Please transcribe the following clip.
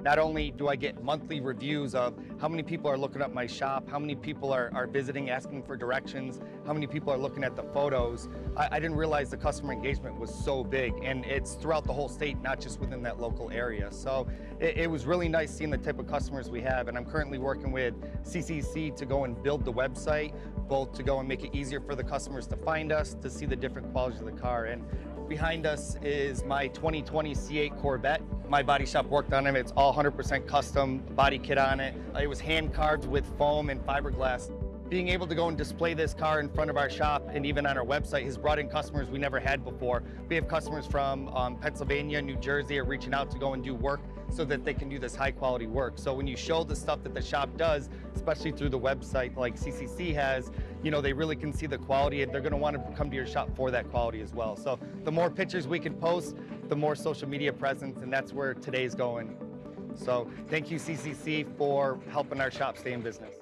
not only do I get monthly reviews of how many people are looking up my shop, how many people are visiting, asking for directions, how many people are looking at the photos, I didn't realize the customer engagement was so big, and it's throughout the whole state, not just within that local area. So it was really nice seeing the type of customers we have, and I'm currently working with CCC to go and build the website, both to go and make it easier for the customers to find us, to see the different qualities of the car. And behind us is my 2020 C8 Corvette. My body shop worked on it. It's all 100% custom body kit on it. It was hand carved with foam and fiberglass. Being able to go and display this car in front of our shop and even on our website has brought in customers we never had before. We have customers from Pennsylvania, New Jersey are reaching out to go and do work so that they can do this high quality work. So when you show the stuff that the shop does, especially through the website like CCC has, you know, they really can see the quality, and they're gonna want to come to your shop for that quality as well. So the more pictures we can post, the more social media presence, and that's where today's going. So thank you, CCC, for helping our shop stay in business.